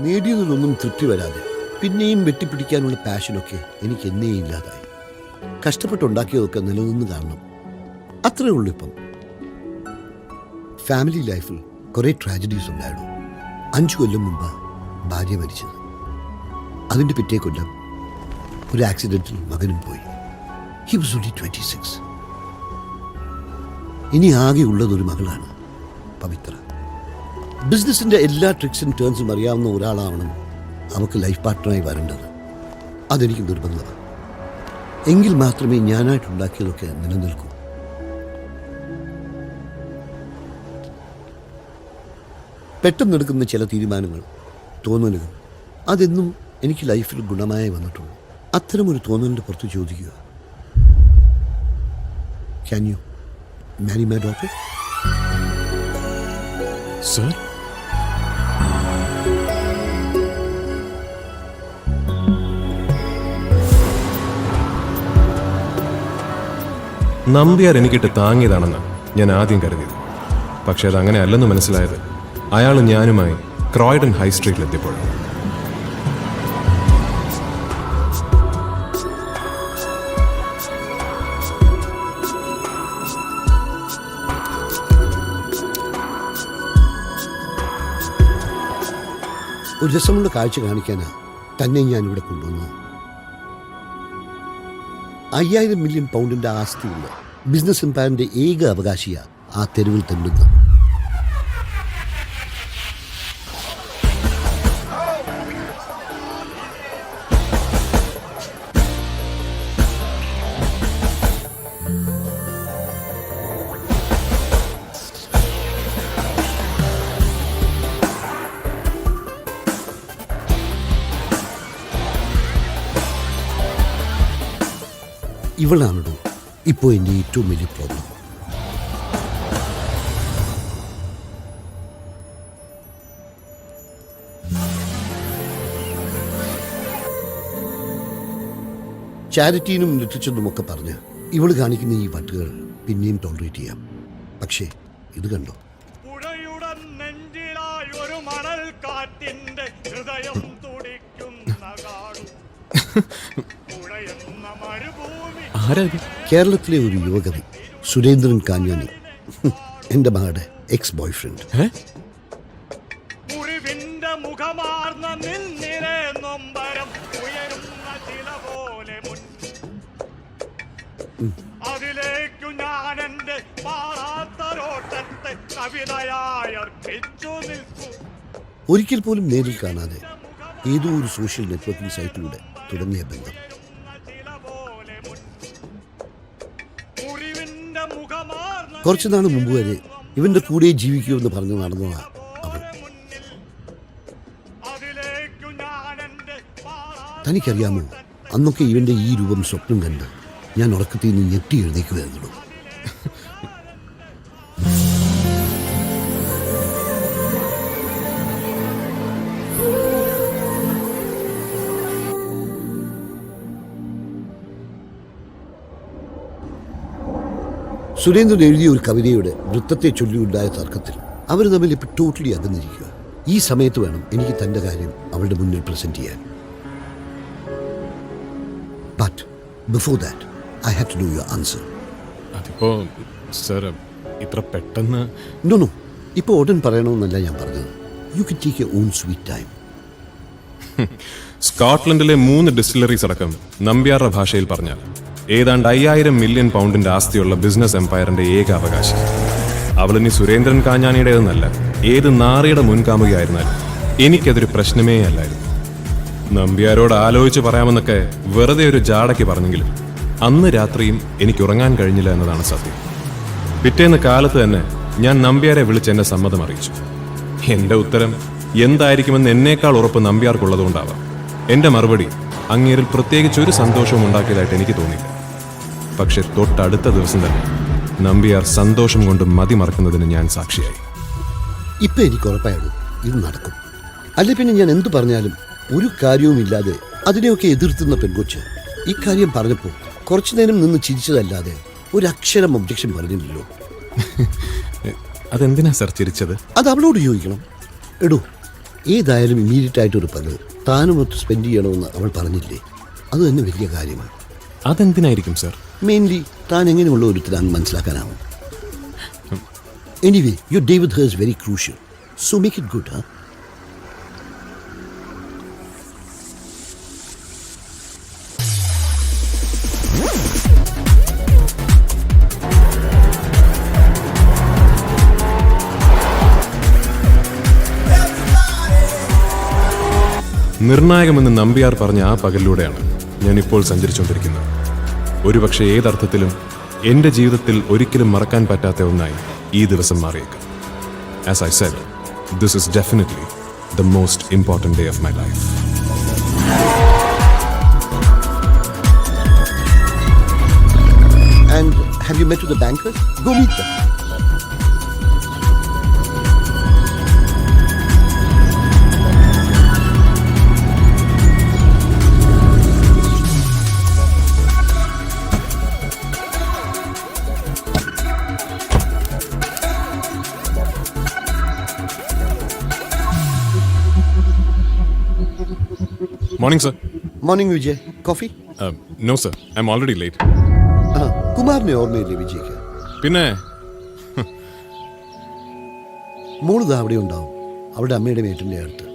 നേടിയതിലൊന്നും തൃപ്തി വരാതെ പിന്നെയും വെട്ടിപ്പിടിക്കാനുള്ള പാഷനൊക്കെ എനിക്ക് എന്നേ ഇല്ലാതായി. കഷ്ടപ്പെട്ടുണ്ടാക്കിയതൊക്കെ നിലനിന്ന് കാണണം, അത്രേ ഉള്ളൂ. ഇപ്പം ഫാമിലി ലൈഫിൽ കുറേ ട്രാജഡീസ് ഉണ്ടായിരുന്നു. 5 കൊല്ലം മുമ്പ് ഭാര്യ മരിച്ചത്. അതിൻ്റെ പിറ്റേ കൊല്ലം ഒരു ആക്സിഡൻറ്റിൽ മകനും പോയി. He was only 26. ഇനി ആകെ ഉള്ളതൊരു മകളാണ്, പവിത്ര. ബിസിനസിൻ്റെ എല്ലാ ട്രിക്സും ടേൺസും അറിയാവുന്ന ഒരാളാവണം അവൾക്ക് ലൈഫ് പാർട്ട്ണറായി വരേണ്ടത്. അതെനിക്ക് നിർബന്ധമാണ്. എങ്കിൽ മാത്രമേ ഞാനായിട്ടുണ്ടാക്കിയതൊക്കെ നിലനിൽക്കൂ. പെട്ടെന്നെടുക്കുന്ന ചില തീരുമാനങ്ങൾ, തോന്നലുകൾ, അതെന്നും എനിക്ക് ലൈഫിൽ ഗുണമായി വന്നിട്ടുള്ളൂ. അത്തരമൊരു തോന്നലിൻ്റെ പുറത്ത് ചോദിക്കുക, can you marry my daughter? Sir, Nambiar എനിക്കിട്ട് താങ്ങിയതാണെന്ന് ഞാൻ ആദ്യം കരുതിയത്. പക്ഷെ അതങ്ങനെ അല്ലെന്ന് മനസ്സിലായത് അയാൾ ഞാനുമായി ക്രോയ്ഡൻ ഹൈ സ്ട്രീറ്റിലെത്തിയപ്പോഴാണ്. ഒരു രസമുള്ള കാഴ്ച കാണിക്കാനാണ് തന്നെ ഞാനിവിടെ കൊണ്ടുവന്നത്. 5000 മില്യൺ പൗണ്ടിൻ്റെ ആസ്തിയുള്ള ബിസിനസ് എംപയറിൻ്റെ ഏക അവകാശിയാണ് ആ തെരുവിൽ തെണ്ടുന്നത്. ഇവളാണോ ഇപ്പോൾ എൻ്റെ ഏറ്റവും വലിയ പ്രോബ്ലം. ചാരിറ്റീനും ലിറ്ററേച്ചറിനുമൊക്കെ പറഞ്ഞ് ഇവൾ കാണിക്കുന്ന ഈ വട്ടുകൾ പിന്നെയും ടോളറേറ്റ് ചെയ്യാം. പക്ഷേ ഇത് കണ്ടോ, കേരളത്തിലെ ഒരു യുവകവി സുരേന്ദ്രൻ കാഞ്ഞാണി, എൻ്റെ മകളുടെ എക്സ് ബോയ് ഫ്രണ്ട്. ഒരിക്കൽ പോലും നേരിൽ കാണാതെ ഏതോ ഒരു സോഷ്യൽ നെറ്റ്വർക്കിംഗ് സൈറ്റിലൂടെ തുടങ്ങിയ ബന്ധം കുറച്ചു നാൾ മുമ്പ് വരെ ഇവന്റെ കൂടെ ജീവിക്കുമെന്ന് പറഞ്ഞു നടന്നതാണ് അവൾ. തനിക്കറിയാമോ, അന്നൊക്കെ ഇവന്റെ ഈ രൂപം സ്വപ്നം കണ്ട് ഞാൻ ഉറക്കത്തിൽ നിന്ന് ഞെട്ടി എഴുന്നേക്കുകയായിരുന്നു. സുരേന്ദ്രൻ എഴുതിയ ഒരു കവിതയുടെ വൃത്തത്തെ ചൊല്ലിയുണ്ടായ തർക്കത്തിൽ അവർ തമ്മിൽ ഇപ്പോൾ ടോട്ടലി അകന്നിരിക്കുക. ഈ സമയത്ത് വേണം എനിക്ക് തൻ്റെ കാര്യം അവളുടെ മുന്നിൽ പ്രസന്റ് ചെയ്യാൻ. But before that I have to do your answer. അതിപ്പോ സർ ഇത്ര പെട്ടെന്ന് നോ, ഇപ്പോൾ ഉടൻ പറയണമെന്നല്ല ഞാൻ പറഞ്ഞത്. You can take your own sweet time. സ്കോട്ട്ലൻഡിലെ 3 ഡിസ്റ്റിലറീസ് അടക്കം നമ്പ്യാരുടെ ഭാഷയിൽ പറഞ്ഞാൽ ഏതാണ്ട് 5000 മില്യൺ പൗണ്ടിന്റെ ആസ്തിയുള്ള ബിസിനസ് എംപയറിന്റെ ഏക അവകാശം. അവളിനി സുരേന്ദ്രൻ കാഞ്ഞാണിയുടേതെന്നല്ല, ഏത് നാറിയുടെ മുൻകാമുകയായിരുന്നാലും എനിക്കതൊരു പ്രശ്നമേ അല്ലായിരുന്നു. നമ്പ്യാരോട് ആലോചിച്ച് പറയാമെന്നൊക്കെ വെറുതെ ഒരു ജാടയ്ക്ക് പറഞ്ഞെങ്കിലും അന്ന് രാത്രിയും എനിക്ക് ഉറങ്ങാൻ കഴിഞ്ഞില്ല എന്നതാണ് സത്യം. പിറ്റേന്ന് കാലത്ത് തന്നെ ഞാൻ നമ്പ്യാരെ വിളിച്ച് എന്റെ സമ്മതം അറിയിച്ചു. എന്റെ ഉത്തരം എന്തായിരിക്കുമെന്ന് എന്നേക്കാൾ ഉറപ്പ് നമ്പ്യാർക്കുള്ളതുകൊണ്ടാവാം എന്റെ മറുപടി അങ്ങേരിൽ പ്രത്യേകിച്ച് ഒരു സന്തോഷവും ഉണ്ടാക്കിയതായിട്ട് എനിക്ക് തോന്നിയില്ല. പക്ഷെ തൊട്ടടുത്ത ദിവസം തന്നെ നമ്പ്യാർ സന്തോഷം കൊണ്ട് മതിമറക്കുന്നതിന് ഞാൻ സാക്ഷിയായി. ഇപ്പം എനിക്ക് ഉറപ്പായുള്ളൂ ഇത് നടക്കും. അല്ലെ പിന്നെ ഞാൻ എന്തു പറഞ്ഞാലും ഒരു കാര്യവുമില്ലാതെ അതിനെയൊക്കെ എതിർത്തുന്ന പെൺകൊച്ച് ഇക്കാര്യം പറഞ്ഞപ്പോൾ കുറച്ചു നേരം നിന്ന് ചിരിച്ചതല്ലാതെ ഒരക്ഷരം ഒബ്ജക്ഷൻ പറഞ്ഞില്ലല്ലോ. അതെന്തിനാ സർ ചിരിച്ചത്? അത് അവളോട് ചോദിക്കണം. എടോ, ഏതായാലും ഇമ്മീഡിയറ്റ് ആയിട്ടൊരു പകൽ താനുമൊത്ത് സ്പെൻഡ് ചെയ്യണമെന്ന് അവൾ പറഞ്ഞില്ലേ, അത് തന്നെ വലിയ കാര്യമാണ്. അതെന്തിനായിരിക്കും സർ? മെയിൻലി താൻ എങ്ങനെയുള്ള ഒരുത്തരാണെന്ന് മനസ്സിലാക്കാനാവും. Anyway your day with her is very crucial, so make it good. നിർണായകമെന്ന് നമ്പ്യാർ പറഞ്ഞ ആ പകലിലൂടെയാണ് ഞാനിപ്പോൾ സഞ്ചരിച്ചുകൊണ്ടിരിക്കുന്നത്. ഒരുപക്ഷെ ഏതർത്ഥത്തിലും എൻ്റെ ജീവിതത്തിൽ ഒരിക്കലും മറക്കാൻ പറ്റാത്ത ഒന്നായി ഈ ദിവസം മാറിയേക്കാം. As I said, this is definitely the most important day of my life. And have you met with the bankers? Go meet them. Morning sir. Morning Vijay. Coffee? No sir, I am already late. കുമാറിനെ ഓർമ്മയില്ലേ വിജയ്ക്ക്? പിന്നെ മോളിത് അവിടെ ഉണ്ടാവും, അവളുടെ അമ്മയുടെ വീട്ടിൻ്റെ അടുത്ത്.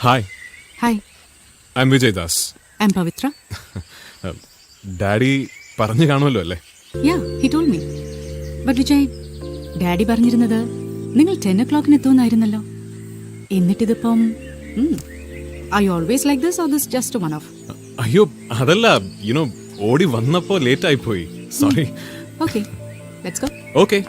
Hi. Hi, I am Vijay Das. I am Pavithra. Daddy പറഞ്ഞു കാണുമല്ലോ അല്ലേ? Yeah, he told me. But Vijay, daddy പറഞ്ഞിരുന്നത് നിങ്ങൾ 10 o'clock എത്തുമെന്നായിരുന്നല്ലോ. എന്നിട്ടിതിപ്പം I always like this or this just one of? അയ്യോ അതല്ല, യുനോ ഓടി വന്നപ്പോ ലേറ്റ് ആയിപ്പോയി, sorry. Okay, let's go. Okay.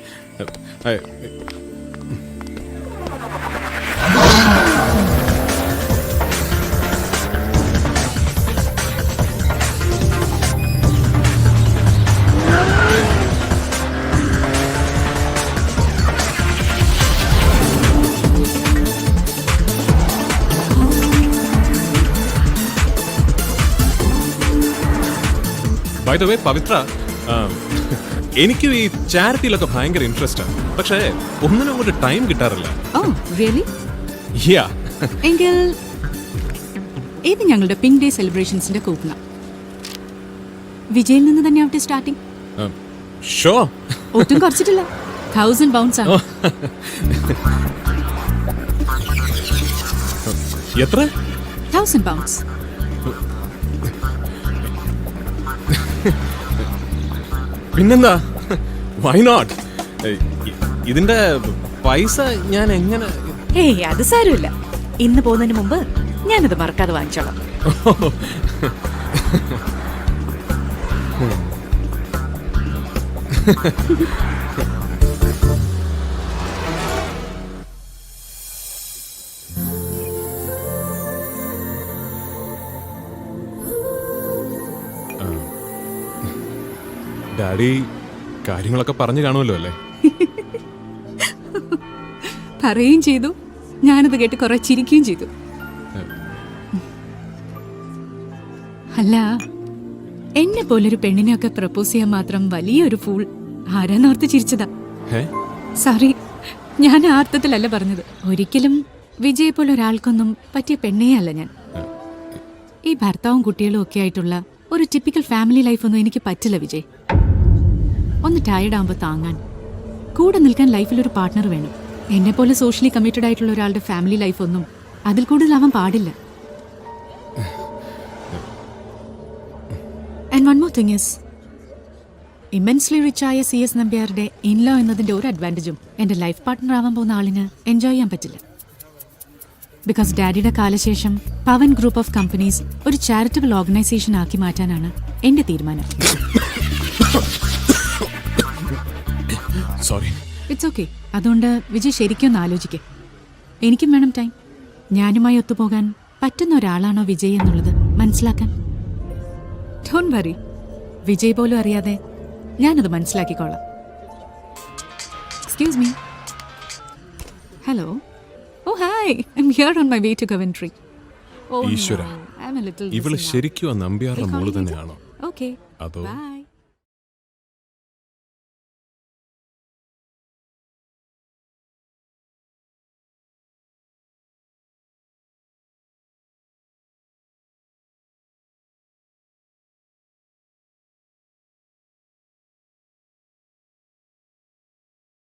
By the way Pavithra, എനിക്കും ഈ ചാരിറ്റിയിലൊക്കെ ഭയങ്കര ഇൻട്രസ്റ്റ് ആണ്, പക്ഷേ ഒന്നിനും അങ്ങോട്ട് ടൈം കിട്ടാറില്ല. Oh really? യാ. എങ്കിൽ ഇത് ഞങ്ങളുടെ പിങ്ക് ഡേ സെലിബ്രേഷൻസിന്റെ കൂപ്പണ. വിജയിൽ നിന്ന് തന്നെ ആവട്ടെ സ്റ്റാർട്ടിങ്. ഷോ. ഒട്ടും കുറച്ചിട്ടില്ല, 1000 pounds ആണ്. എത്ര? 1000 pounds. പിന്നെന്താ, വൈ നോട്ട്? ഇതിന്റെ പൈസ ഞാൻ എങ്ങനെ? ഏയ് അത് സാരമില്ല, ഇന്ന് പോകുന്നതിന് മുമ്പ് ഞാനത് മറക്കാതെ വാങ്ങിച്ചോളാം. ഡാഡി കാര്യങ്ങളൊക്കെ പറഞ്ഞു കാണുമല്ലോ അല്ലേ? പറയുകയും ചെയ്തു, ഞാനത് കേട്ട് കുറെ ചിരിക്കുകയും ചെയ്തു. അല്ല, എന്നെ പോലൊരു പെണ്ണിനെയൊക്കെ പ്രപ്പോസ് ചെയ്യാൻ മാത്രം വലിയൊരു ഫൂൾ ആരാന്നോർത്ത് ചിരിച്ചതാ. സോറി, ഞാൻ ആ അർത്ഥത്തിലല്ല പറഞ്ഞത്. ഒരിക്കലും വിജയെ പോലെ ഒരാൾക്കൊന്നും പറ്റിയ പെണ്ണേ അല്ല ഞാൻ. ഈ ഭർത്താവും കുട്ടികളും ഒക്കെ ആയിട്ടുള്ള ഒരു ടിപ്പിക്കൽ ഫാമിലി ലൈഫൊന്നും എനിക്ക് പറ്റില്ല വിജയ്. ഒന്ന് ടയർഡ് ആകുമ്പോൾ താങ്ങാൻ, കൂടെ നിൽക്കാൻ ലൈഫിൽ ഒരു പാർട്ട്ണർ വേണം. എന്നെ പോലെ സോഷ്യലി കമ്മിറ്റഡ് ആയിട്ടുള്ള ഒരാളുടെ ഫാമിലി ലൈഫൊന്നും അതിൽ കൂടുതലാവാൻ പാടില്ല. And one more thing is, immensely റിച്ചായ CS നമ്പ്യാരുടെ ഇൻലോ എന്നതിന്റെ ഒരു അഡ്വാൻറ്റേജും എൻ്റെ ലൈഫ് പാർട്ട്ണർ ആവാൻ പോകുന്ന ആളിന് എൻജോയ് ചെയ്യാൻ പറ്റില്ല. ബിക്കോസ് ഡാഡിയുടെ കാലശേഷം പവൻ ഗ്രൂപ്പ് ഓഫ് കമ്പനീസ് ഒരു ചാരിറ്റബിൾ ഓർഗനൈസേഷൻ ആക്കി മാറ്റാനാണ് എൻ്റെ തീരുമാനം. സോറി. It's okay. അതുകൊണ്ട് വിജയ് ശരിക്കും ഒന്ന് ആലോചിക്കേ. എനിക്കും വേണം ടൈം. ഞാനുമായി ഒത്തുപോകാൻ പറ്റുന്ന ഒരാളാണോ വിജയ് എന്നുള്ളത് മനസ്സിലാക്കാൻ. ഡോണ്ട് വറി, വിജയ് പോലും അറിയാതെ ഞാനത് മനസ്സിലാക്കിക്കോളാം. Excuse me. Hello. Oh hi, I am here on my way to Coventry. ഈശ്വര, ഇവള് ശരിക്കും ആ നമ്പ്യാരുടെ മോള് തന്നെയാണോ? ഓക്കെ, അതോ ബൈ.